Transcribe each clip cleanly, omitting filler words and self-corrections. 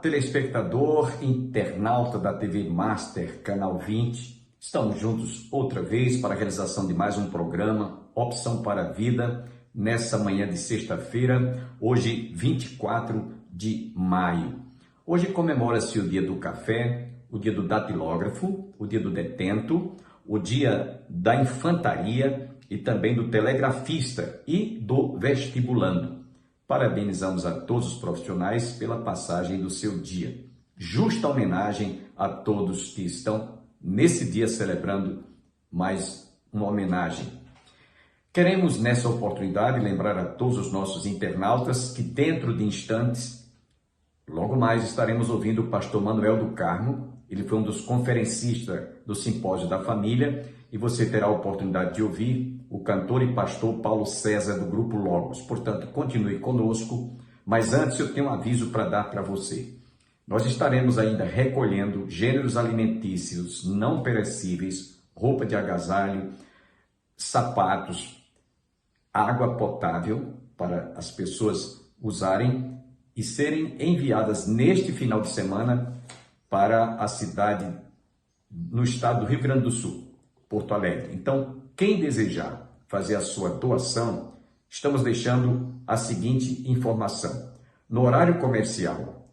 telespectador, internauta da TV Master, Canal 20. Estamos juntos outra vez para a realização de mais um programa, Opção para a Vida, nessa manhã de sexta-feira, hoje 24 de maio. Hoje comemora-se o dia do café, o dia do datilógrafo, o dia do detento, o dia da infantaria e também do telegrafista e do vestibulando. Parabenizamos a todos os profissionais pela passagem do seu dia. Justa homenagem a todos que estão nesse dia celebrando mais uma homenagem. Queremos nessa oportunidade lembrar a todos os nossos internautas que dentro de instantes, logo mais estaremos ouvindo o pastor Manuel do Carmo. Ele foi um dos conferencistas do Simpósio da Família e você terá a oportunidade de ouvir o cantor e pastor Paulo César do Grupo Logos. Portanto, continue conosco, mas antes eu tenho um aviso para dar para você. Nós estaremos ainda recolhendo gêneros alimentícios não perecíveis, roupa de agasalho, sapatos, água potável para as pessoas usarem e serem enviadas neste final de semana para a cidade no estado do Rio Grande do Sul, Porto Alegre. Então, quem desejar fazer a sua doação, estamos deixando a seguinte informação. No horário comercial,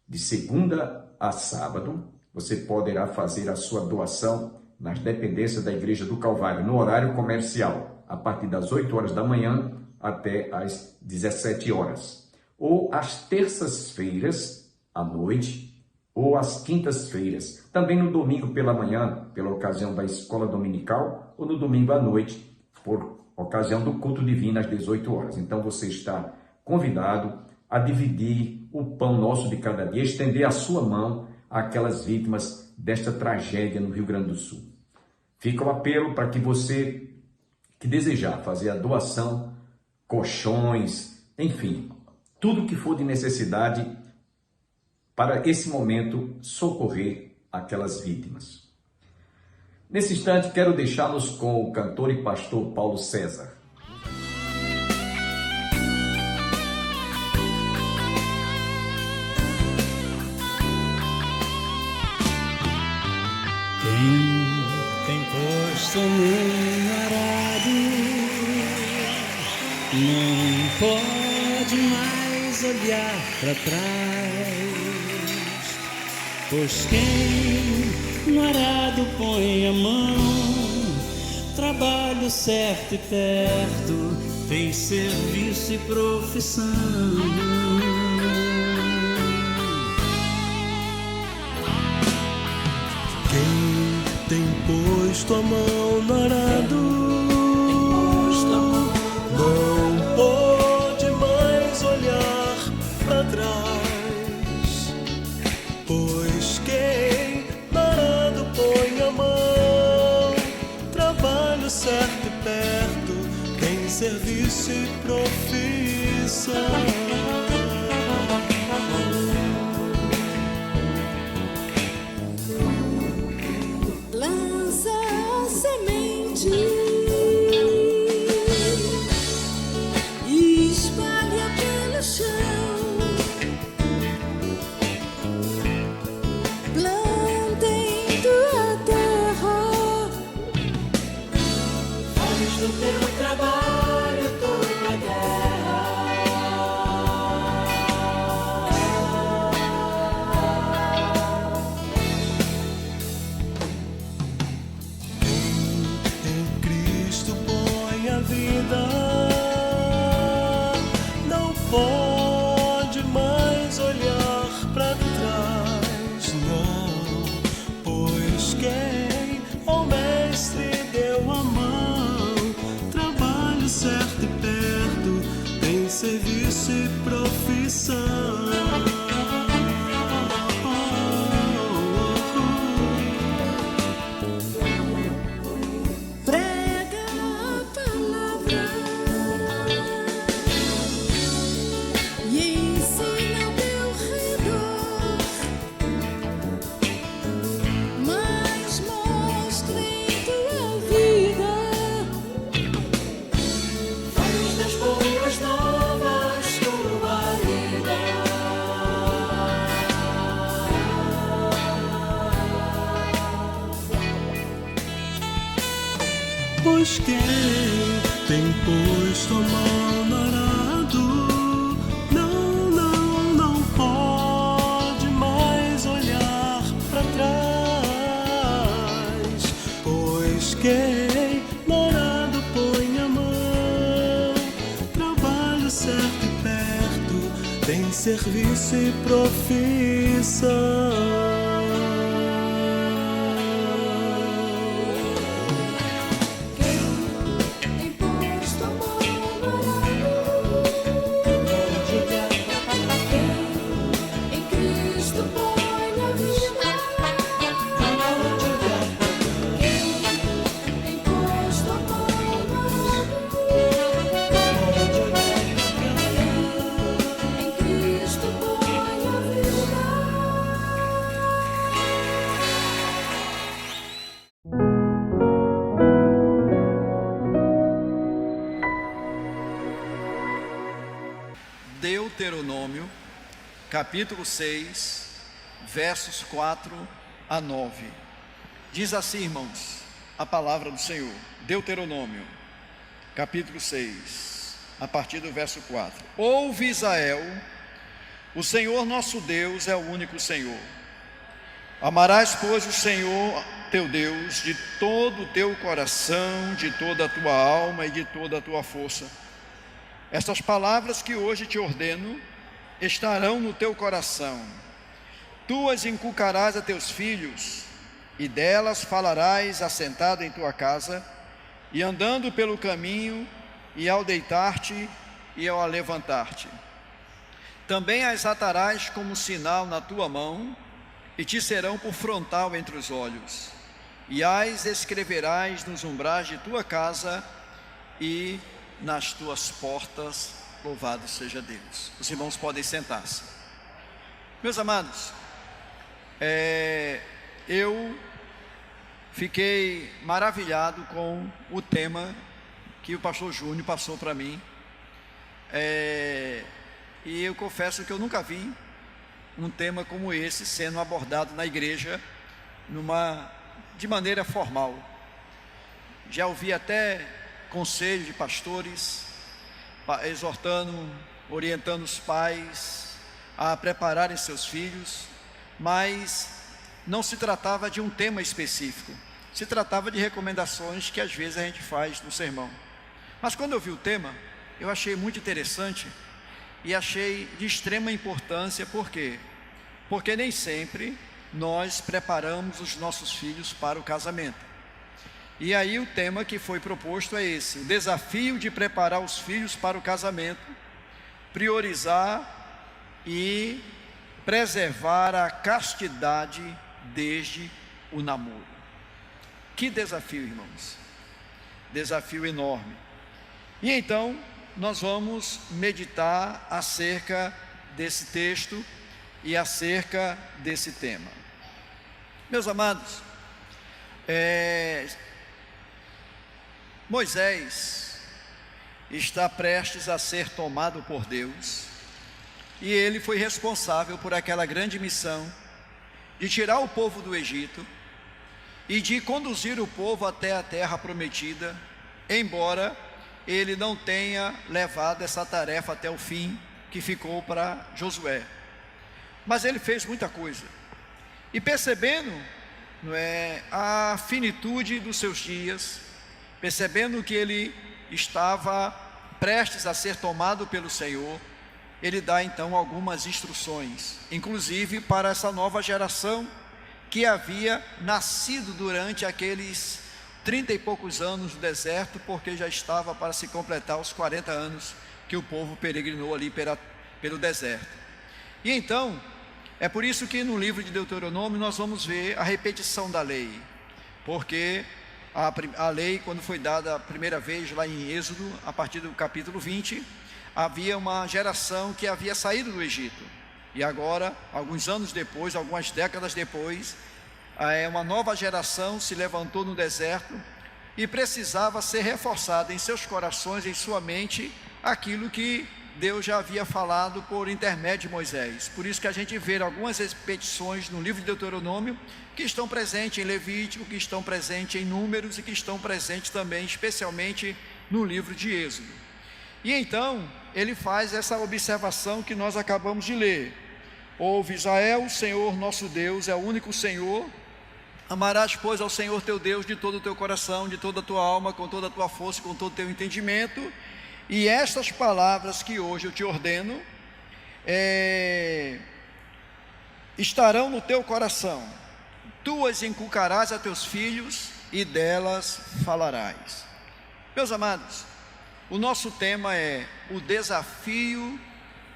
de segunda a sábado, você poderá fazer a sua doação nas dependências da Igreja do Calvário, no horário comercial, a partir das 8 horas da manhã até as 17 horas. Ou às terças-feiras, à noite, ou às quintas-feiras, também no domingo pela manhã, pela ocasião da escola dominical, ou no domingo à noite, por ocasião do culto divino às 18 horas. Então você está convidado a dividir o pão nosso de cada dia, estender a sua mão àquelas vítimas desta tragédia no Rio Grande do Sul. Fica o apelo para que você que desejar fazer a doação, colchões, enfim, tudo que for de necessidade para esse momento socorrer aquelas vítimas. Nesse instante, quero deixá-los com o cantor e pastor Paulo César. Quem tem posto no arado não pode mais olhar para trás, pois quem no arado põe a mão, trabalho certo e perto, tem serviço e profissão. Quem tem posto a mão no arado não pode mais olhar para trás, pois quem no arado põe a mão, trabalho certo e perto, tem serviço e profissão. Do teu trabalho, tua terra. Em Cristo põe a vida, não pode mais olhar para trás, não, pois quem ao Mestre deu a mão, Pois quem tem posto a mão no arado não pode mais olhar para trás. Pois quem no arado põe a mão, trabalho certo e perto, tem serviço e profissão. Deuteronômio, capítulo 6, versos 4 a 9. Diz assim, irmãos, a palavra do Senhor. Deuteronômio, capítulo 6, a partir do verso 4. Ouve, Israel, o Senhor nosso Deus é o único Senhor. Amarás, pois, o Senhor teu Deus de todo o teu coração, de toda a tua alma e de toda a tua força. Estas palavras que hoje te ordeno estarão no teu coração. Tu as inculcarás a teus filhos, e delas falarás assentado em tua casa, e andando pelo caminho, e ao deitar-te e ao levantar-te. Também as atarás como sinal na tua mão, e te serão por frontal entre os olhos, e as escreverás nos umbrais de tua casa e nas tuas portas. Louvado seja Deus. Os irmãos podem sentar-se. Meus amados, eu fiquei maravilhado com o tema que o pastor Júnior passou para mim, e eu confesso que eu nunca vi um tema como esse sendo abordado na igreja de maneira formal. Já ouvi até conselho de pastores exortando, orientando os pais a prepararem seus filhos, mas não se tratava de um tema específico, se tratava de recomendações que às vezes a gente faz no sermão. Mas quando eu vi o tema, eu achei muito interessante e achei de extrema importância. Por quê? Porque nem sempre nós preparamos os nossos filhos para o casamento. E aí o tema que foi proposto é esse: o desafio de preparar os filhos para o casamento, priorizar e preservar a castidade desde o namoro. Que desafio, irmãos, desafio enorme. E então nós vamos meditar acerca desse texto e acerca desse tema. Meus amados, Moisés está prestes a ser tomado por Deus, e ele foi responsável por aquela grande missão de tirar o povo do Egito e de conduzir o povo até a terra prometida, embora ele não tenha levado essa tarefa até o fim, que ficou para Josué. Mas ele fez muita coisa, e percebendo a finitude dos seus dias, percebendo que ele estava prestes a ser tomado pelo Senhor, ele dá então algumas instruções, inclusive para essa nova geração que havia nascido durante aqueles 30 e poucos anos do deserto, porque já estava para se completar os 40 anos que o povo peregrinou ali pelo deserto. E então, é por isso que no livro de Deuteronômio nós vamos ver a repetição da lei, porque a lei, quando foi dada a primeira vez lá em Êxodo, a partir do capítulo 20, havia uma geração que havia saído do Egito, e agora, alguns anos depois, algumas décadas depois, uma nova geração se levantou no deserto e precisava ser reforçada em seus corações, em sua mente, aquilo que Deus já havia falado por intermédio de Moisés. Por isso que a gente vê algumas repetições no livro de Deuteronômio, que estão presentes em Levítico, que estão presentes em Números e que estão presentes também, especialmente no livro de Êxodo. E então, ele faz essa observação que nós acabamos de ler. Ouve, Israel, o Senhor nosso Deus é o único Senhor. Amarás, pois, ao Senhor teu Deus de todo o teu coração, de toda a tua alma, com toda a tua força, com todo o teu entendimento. E estas palavras que hoje eu te ordeno, estarão no teu coração. Tu as inculcarás a teus filhos e delas falarás. Meus amados, o nosso tema é o desafio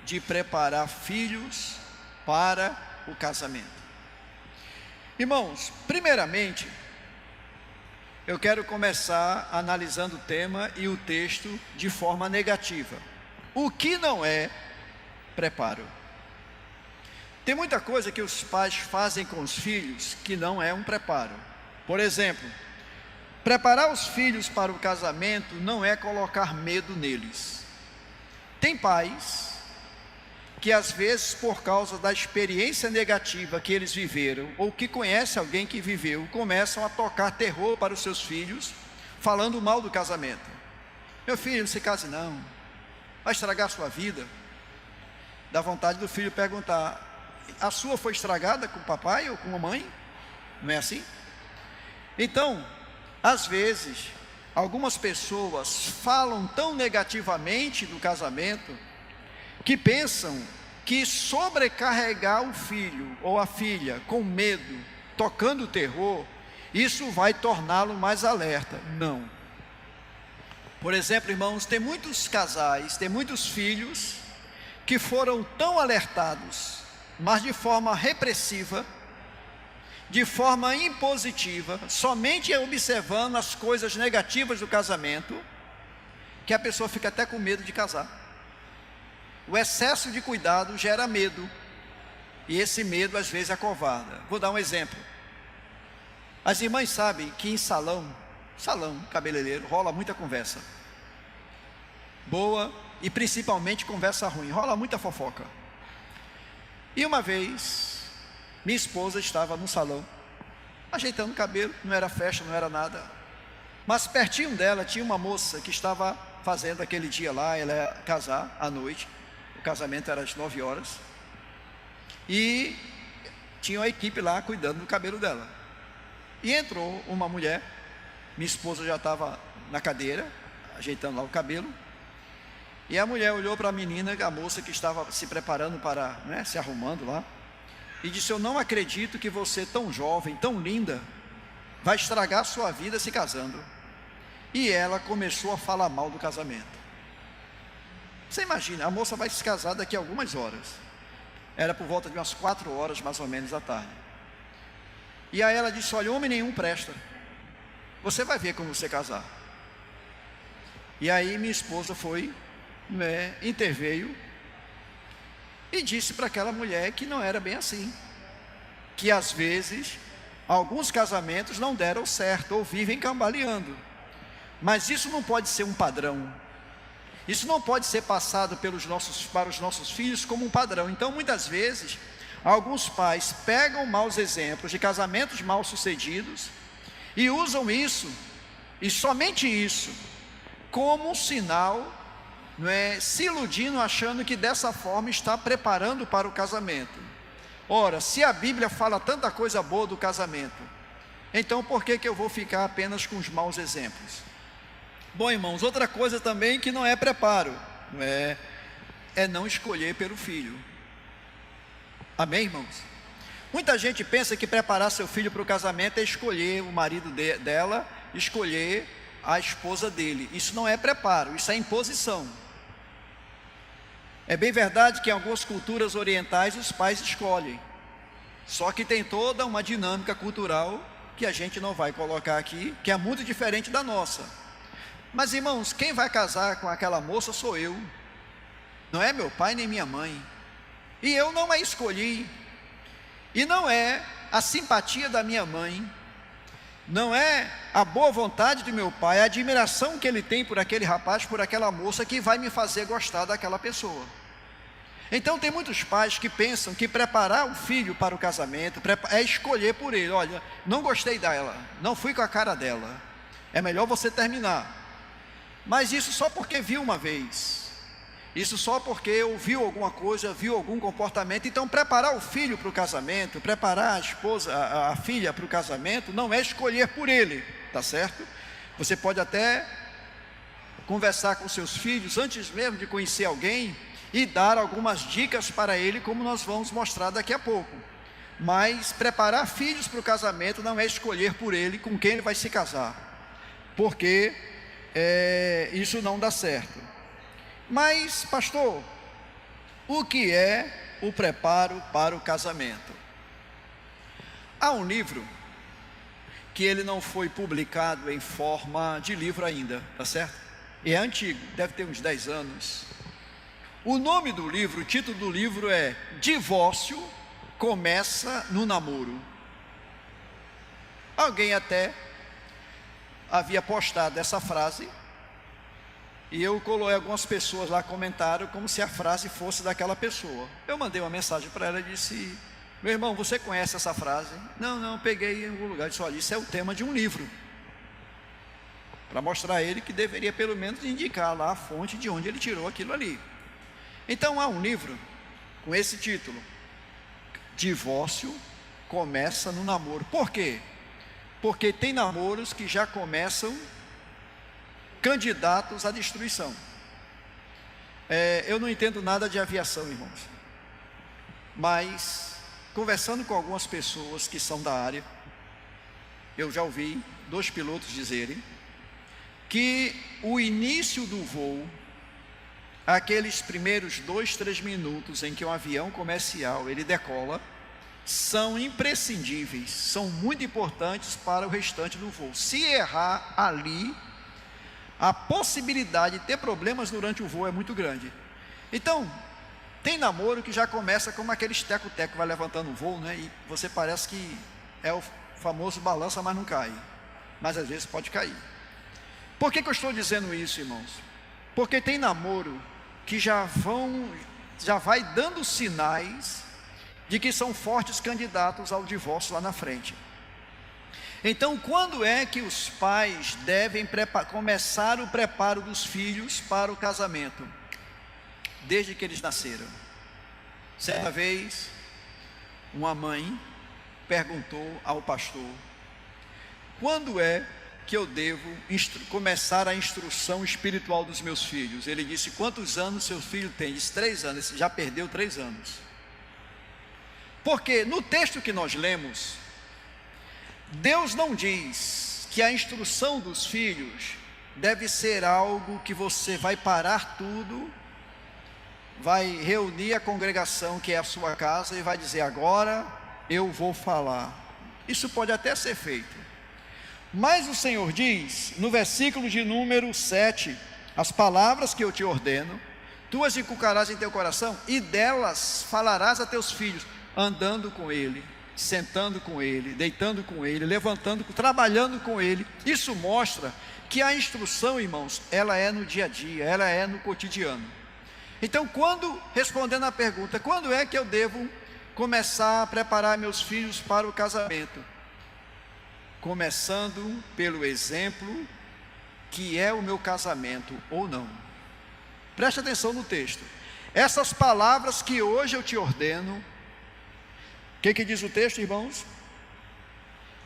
de preparar filhos para o casamento. Irmãos, primeiramente, eu quero começar analisando o tema e o texto de forma negativa. O que não é preparo? Tem muita coisa que os pais fazem com os filhos que não é um preparo. Por exemplo, preparar os filhos para o casamento não é colocar medo neles. Tem pais que às vezes, por causa da experiência negativa que eles viveram, ou que conhece alguém que viveu, começam a tocar terror para os seus filhos, falando mal do casamento. Meu filho, não se case não, vai estragar a sua vida. Dá vontade do filho perguntar: a sua foi estragada com o papai ou com a mãe? Não é assim? Então, às vezes, algumas pessoas falam tão negativamente do casamento, que pensam que sobrecarregar o filho ou a filha com medo, tocando terror, isso vai torná-lo mais alerta. Não. Por exemplo, irmãos, tem muitos casais, tem muitos filhos que foram tão alertados, mas de forma repressiva, de forma impositiva, somente observando as coisas negativas do casamento, que a pessoa fica até com medo de casar. O excesso de cuidado gera medo, e esse medo às vezes acovarda. Vou dar um exemplo. As irmãs sabem que em salão cabeleireiro, rola muita conversa boa e principalmente conversa ruim, rola muita fofoca. E uma vez, minha esposa estava no salão, ajeitando o cabelo, não era festa, não era nada, mas pertinho dela tinha uma moça que estava fazendo aquele dia lá, ela ia casar à noite. O casamento era às 9 horas. E tinha uma equipe lá cuidando do cabelo dela. E entrou uma mulher. Minha esposa já estava na cadeira, ajeitando lá o cabelo. E a mulher olhou para a menina, a moça que estava se preparando para, se arrumando lá, e disse: eu não acredito que você, tão jovem, tão linda, vai estragar a sua vida se casando. E ela começou a falar mal do casamento. Você imagina, a moça vai se casar daqui a algumas horas. Era por volta de umas 4 horas mais ou menos da tarde. E aí ela disse: olha, homem nenhum presta. Você vai ver quando você casar. E aí minha esposa foi, interveio e disse para aquela mulher que não era bem assim. Que às vezes, alguns casamentos não deram certo ou vivem cambaleando. Mas isso não pode ser um padrão. Isso não pode ser passado para os nossos filhos como um padrão. Então, muitas vezes, alguns pais pegam maus exemplos de casamentos mal sucedidos e usam isso, e somente isso, como um sinal, se iludindo, achando que dessa forma está preparando para o casamento. Ora, se a Bíblia fala tanta coisa boa do casamento, então por que eu vou ficar apenas com os maus exemplos? Bom, irmãos, outra coisa também que não é preparo, é não escolher pelo filho. Amém, irmãos? Muita gente pensa que preparar seu filho para o casamento é escolher o marido dela, escolher a esposa dele. Isso não é preparo, isso é imposição. É bem verdade que em algumas culturas orientais os pais escolhem, só que tem toda uma dinâmica cultural que a gente não vai colocar aqui, que é muito diferente da nossa. Mas, irmãos, quem vai casar com aquela moça sou eu, não é meu pai nem minha mãe, e eu não a escolhi, e não é a simpatia da minha mãe, não é a boa vontade de meu pai, a admiração que ele tem por aquele rapaz, por aquela moça, que vai me fazer gostar daquela pessoa. Então tem muitos pais que pensam que preparar o filho para o casamento é escolher por ele. Olha, não gostei dela, não fui com a cara dela, é melhor você terminar. Mas isso só porque viu uma vez, isso só porque ouviu alguma coisa, viu algum comportamento. Então preparar o filho para o casamento, preparar a esposa, a filha para o casamento, não é escolher por ele, tá certo? Você pode até conversar com seus filhos antes mesmo de conhecer alguém e dar algumas dicas para ele, como nós vamos mostrar daqui a pouco. Mas preparar filhos para o casamento não é escolher por ele com quem ele vai se casar, porque isso não dá certo. Mas, pastor, o que é o preparo para o casamento? Há um livro que ele não foi publicado em forma de livro ainda, tá certo? É antigo, deve ter uns 10 anos. O nome do livro, o título do livro é Divórcio Começa no Namoro. Alguém até havia postado essa frase, e eu coloquei, algumas pessoas lá comentaram como se a frase fosse daquela pessoa. Eu mandei uma mensagem para ela e disse: meu irmão, você conhece essa frase? Não, peguei em algum lugar. Eu disse: olha, isso é o tema de um livro, para mostrar a ele que deveria pelo menos indicar lá a fonte de onde ele tirou aquilo ali. Então há um livro com esse título: Divórcio Começa no Namoro. Por quê? Porque tem namoros que já começam candidatos à destruição. Eu não entendo nada de aviação, irmãos, mas conversando com algumas pessoas que são da área, eu já ouvi 2 pilotos dizerem que o início do voo, aqueles primeiros 2, 3 minutos em que um avião comercial ele decola, são imprescindíveis, são muito importantes para o restante do voo. Se errar ali, a possibilidade de ter problemas durante o voo é muito grande. Então, tem namoro que já começa como aquele teco-teco, vai levantando o voo, né? E você parece que é o famoso balança, mas não cai. Mas às vezes pode cair. Por que eu estou dizendo isso, irmãos? Porque tem namoro que já vai dando sinais de que são fortes candidatos ao divórcio lá na frente. Então, quando é que os pais devem começar o preparo dos filhos para o casamento? Desde que eles nasceram. Certa vez, uma mãe perguntou ao pastor: quando é que eu devo começar a instrução espiritual dos meus filhos? Ele disse: quantos anos seu filho tem? Disse: 3 anos. Ele já perdeu 3 anos. Porque no texto que nós lemos, Deus não diz que a instrução dos filhos deve ser algo que você vai parar tudo, vai reunir a congregação que é a sua casa e vai dizer: agora eu vou falar. Isso pode até ser feito, mas o Senhor diz no versículo de número 7: as palavras que eu te ordeno, tu as inculcarás em teu coração, e delas falarás a teus filhos, andando com ele, sentando com ele, deitando com ele, levantando, trabalhando com ele. Isso mostra que a instrução, irmãos, ela é no dia a dia, ela é no cotidiano. Então, respondendo à pergunta, quando é que eu devo começar a preparar meus filhos para o casamento? Começando pelo exemplo que é o meu casamento ou não. Preste atenção no texto. Essas palavras que hoje eu te ordeno, o que diz o texto, irmãos?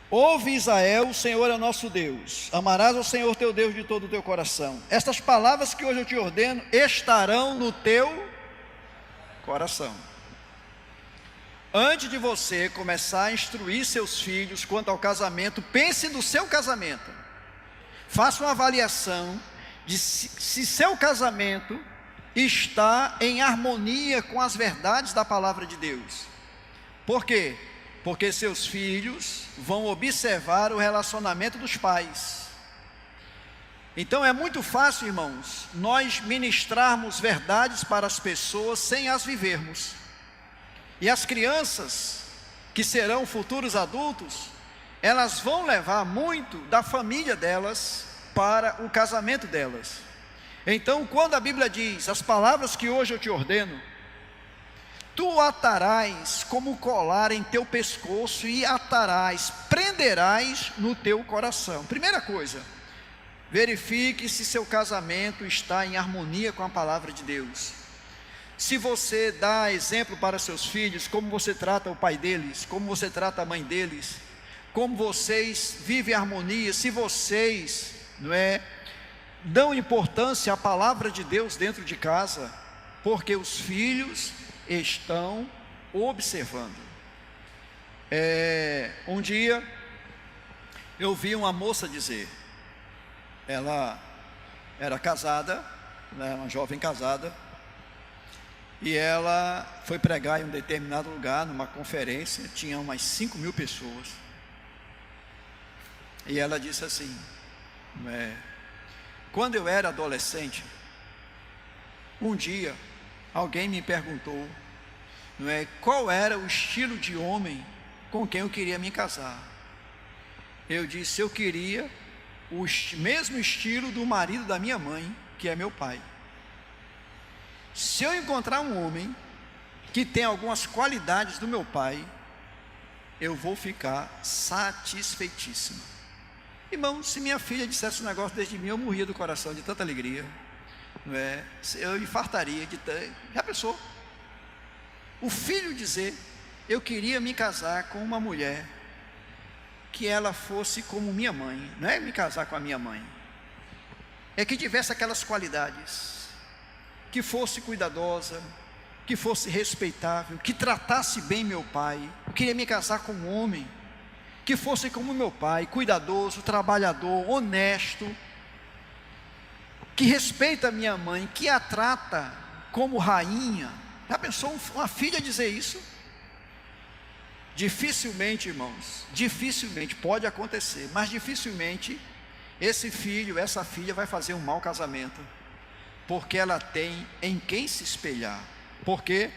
Ouve, Israel, o Senhor é o nosso Deus, amarás ao Senhor teu Deus de todo o teu coração. Estas palavras que hoje eu te ordeno estarão no teu coração. Antes de você começar a instruir seus filhos quanto ao casamento, pense no seu casamento. Faça uma avaliação de se seu casamento está em harmonia com as verdades da palavra de Deus. Por quê? Porque seus filhos vão observar o relacionamento dos pais. Então é muito fácil, irmãos, nós ministrarmos verdades para as pessoas sem as vivermos. E as crianças, que serão futuros adultos, elas vão levar muito da família delas para o casamento delas. Então, quando a Bíblia diz, as palavras que hoje eu te ordeno, tu atarás como colar em teu pescoço e atarás, prenderás no teu coração. Primeira coisa, verifique se seu casamento está em harmonia com a palavra de Deus. Se você dá exemplo para seus filhos, como você trata o pai deles, como você trata a mãe deles, como vocês vivem harmonia, se vocês, dão importância à palavra de Deus dentro de casa, porque os filhos estão observando. Um dia eu vi uma moça dizer, ela era casada, uma jovem casada, e ela foi pregar em um determinado lugar, numa conferência, tinha umas 5.000 pessoas, e ela disse assim, quando eu era adolescente, um dia, alguém me perguntou, qual era o estilo de homem com quem eu queria me casar. Eu disse, eu queria o mesmo estilo do marido da minha mãe, que é meu pai. Se eu encontrar um homem que tem algumas qualidades do meu pai, eu vou ficar satisfeitíssimo. Irmão, se minha filha dissesse um negócio desde mim, eu morria do coração de tanta alegria, eu infartaria já pensou? O filho dizer, eu queria me casar com uma mulher que ela fosse como minha mãe, não é me casar com a minha mãe, é que tivesse aquelas qualidades, que fosse cuidadosa, que fosse respeitável, que tratasse bem meu pai. Eu queria me casar com um homem que fosse como meu pai, cuidadoso, trabalhador, honesto, que respeita a minha mãe, que a trata como rainha. Já pensou uma filha dizer isso? Dificilmente, irmãos, dificilmente, pode acontecer, mas dificilmente esse filho, essa filha vai fazer um mau casamento, porque ela tem em quem se espelhar. Por quê?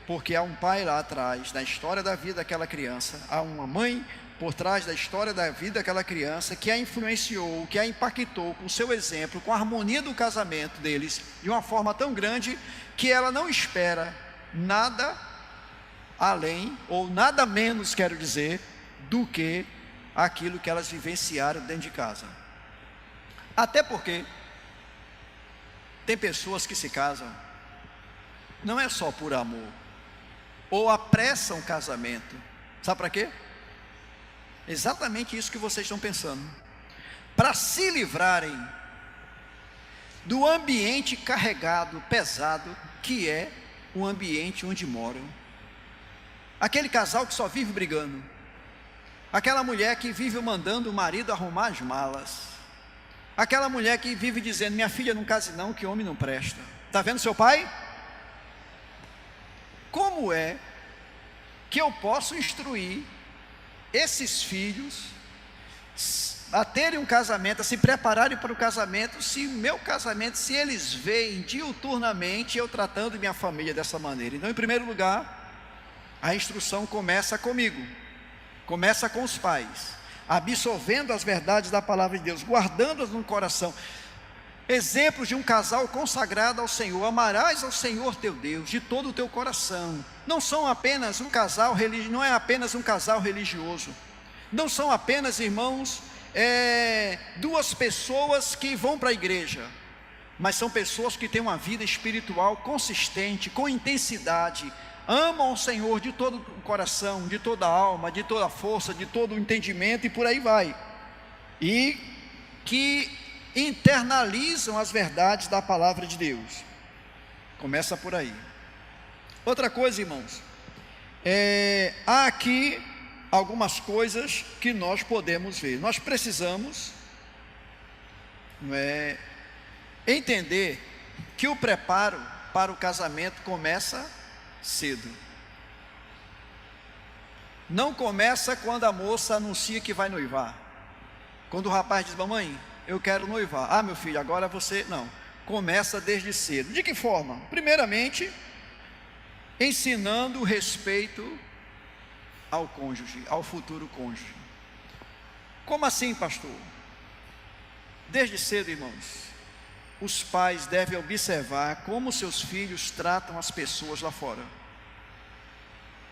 Porque há um pai lá atrás, na história da vida daquela criança, há uma mãe por trás da história da vida daquela criança, que a influenciou, que a impactou com o seu exemplo, com a harmonia do casamento deles, de uma forma tão grande, que ela não espera nada além, ou nada menos, quero dizer, do que aquilo que elas vivenciaram dentro de casa. Até porque tem pessoas que se casam, não é só por amor, ou apressam o casamento, sabe para quê? Exatamente isso que vocês estão pensando, para se livrarem do ambiente carregado, pesado, que é o ambiente onde moram. Aquele casal que só vive brigando, aquela mulher que vive mandando o marido arrumar as malas, aquela mulher que vive dizendo, minha filha não case não, que homem não presta. Está vendo seu pai? Como é que eu posso instruir esses filhos a terem um casamento, a se prepararem para o casamento, se meu casamento, se eles veem diuturnamente eu tratando minha família dessa maneira? Então, em primeiro lugar, a instrução começa comigo, começa com os pais, absorvendo as verdades da palavra de Deus, guardando-as no coração. Exemplos de um casal consagrado ao Senhor. Amarás ao Senhor teu Deus de todo o teu coração. Não são apenas um casal religioso, não é apenas um casal religioso, não são apenas, irmãos, duas pessoas que vão para a igreja, mas são pessoas que têm uma vida espiritual consistente, com intensidade, amam o Senhor de todo o coração, de toda a alma, de toda a força, de todo o entendimento, e por aí vai, e que internalizam as verdades da palavra de Deus. Começa por aí. Outra coisa, irmãos, há aqui algumas coisas que nós podemos ver. Nós precisamos entender que o preparo para o casamento começa cedo. Não começa quando a moça anuncia que vai noivar. Quando o rapaz diz, mamãe, eu quero noivar. Ah, meu filho, agora você... Não, começa desde cedo. De que forma? Primeiramente, ensinando o respeito ao cônjuge, ao futuro cônjuge. Como assim, pastor? Desde cedo, irmãos, os pais devem observar como seus filhos tratam as pessoas lá fora.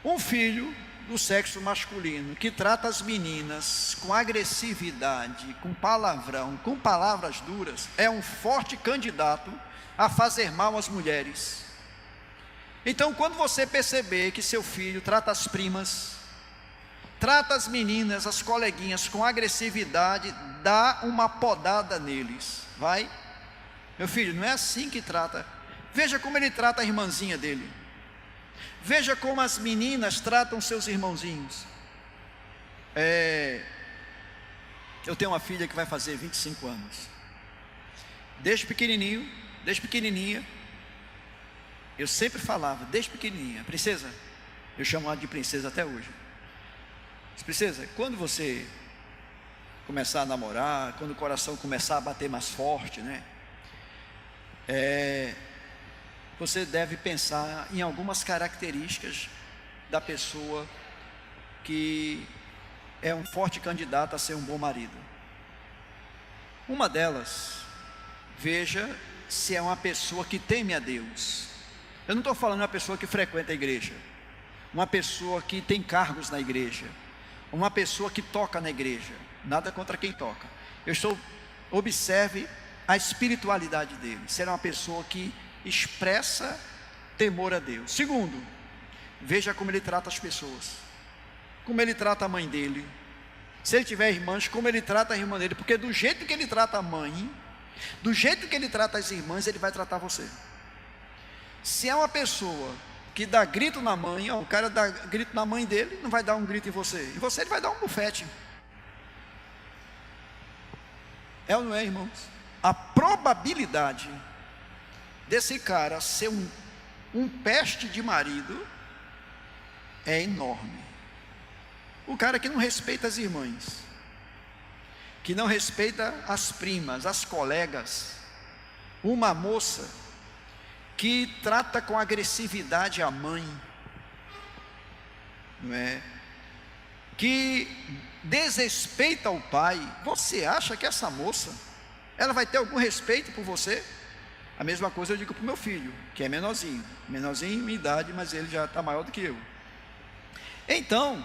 Um filho do sexo masculino que trata as meninas com agressividade, com palavrão, com palavras duras, é um forte candidato a fazer mal às mulheres. Então, quando você perceber que seu filho trata as primas, trata as meninas, as coleguinhas com agressividade, dá uma podada neles. Vai, meu filho, não é assim que trata. Veja como ele trata a irmãzinha dele. Veja como as meninas tratam seus irmãozinhos. Eu tenho uma filha que vai fazer 25 anos. Desde pequenininha, eu sempre falava, desde pequenininha, princesa, eu chamo ela de princesa até hoje. Princesa, quando você começar a namorar, quando o coração começar a bater mais forte, né? Você deve pensar em algumas características da pessoa que é um forte candidato a ser um bom marido. Uma delas, veja se é uma pessoa que teme a Deus. Eu não estou falando de uma pessoa que frequenta a igreja, uma pessoa que tem cargos na igreja, uma pessoa que toca na igreja. Nada contra quem toca. Observe a espiritualidade dele. Será uma pessoa que expressa temor a Deus. Segundo, veja como ele trata as pessoas, como ele trata a mãe dele. Se ele tiver irmãs, como ele trata a irmã dele, porque do jeito que ele trata a mãe, do jeito que ele trata as irmãs, ele vai tratar você. Se é uma pessoa que dá grito na mãe, o cara dá grito na mãe dele, não vai dar um grito em você, ele vai dar um bufete. É ou não é, irmãos? A probabilidade desse cara ser um peste de marido é enorme. O cara que não respeita as irmãs, que não respeita as primas, as colegas, uma moça que trata com agressividade a mãe, não é? Que desrespeita o pai. Você acha que essa moça, ela vai ter algum respeito por você? A mesma coisa eu digo para o meu filho, que é menorzinho em minha idade, mas ele já está maior do que eu. Então,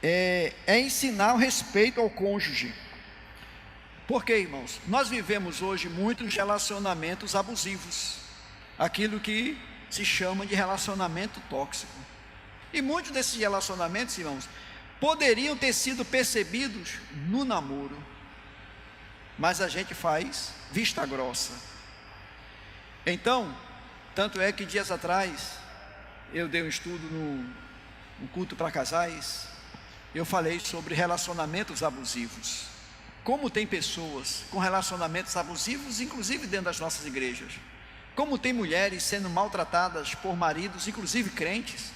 é ensinar o respeito ao cônjuge. Porque, irmãos, nós vivemos hoje muitos relacionamentos abusivos, aquilo que se chama de relacionamento tóxico. E muitos desses relacionamentos, irmãos, poderiam ter sido percebidos no namoro, mas a gente faz vista grossa. Então, tanto é que dias atrás eu dei um estudo no culto para casais. Eu falei sobre relacionamentos abusivos. Como tem pessoas com relacionamentos abusivos, inclusive dentro das nossas igrejas. Como tem mulheres sendo maltratadas por maridos, inclusive crentes,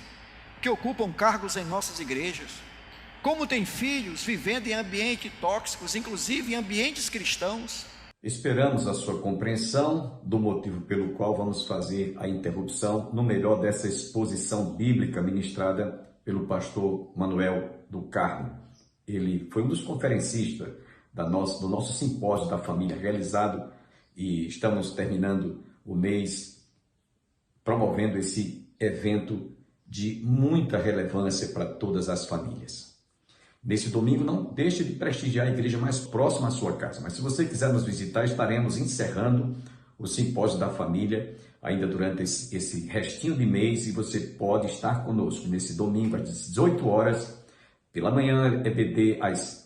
que ocupam cargos em nossas igrejas. Como tem filhos vivendo em ambientes tóxicos, inclusive em ambientes cristãos. Esperamos a sua compreensão do motivo pelo qual vamos fazer a interrupção no melhor dessa exposição bíblica ministrada pelo pastor Manuel do Carmo. Ele foi um dos conferencistas do nosso simpósio da família realizado, e estamos terminando o mês promovendo esse evento de muita relevância para todas as famílias. Nesse domingo, não deixe de prestigiar a igreja mais próxima à sua casa, mas se você quiser nos visitar, estaremos encerrando o simpósio da família ainda durante esse restinho de mês, e você pode estar conosco nesse domingo às 18 horas, pela manhã EBD às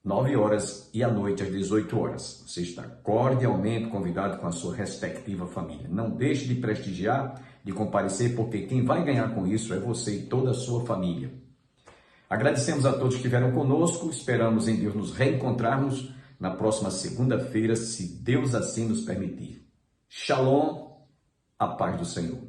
9 horas e à noite às 18 horas. Você está cordialmente convidado com a sua respectiva família. Não deixe de prestigiar, de comparecer, porque quem vai ganhar com isso é você e toda a sua família. Agradecemos a todos que estiveram conosco, esperamos em Deus nos reencontrarmos na próxima segunda-feira, se Deus assim nos permitir. Shalom, a paz do Senhor.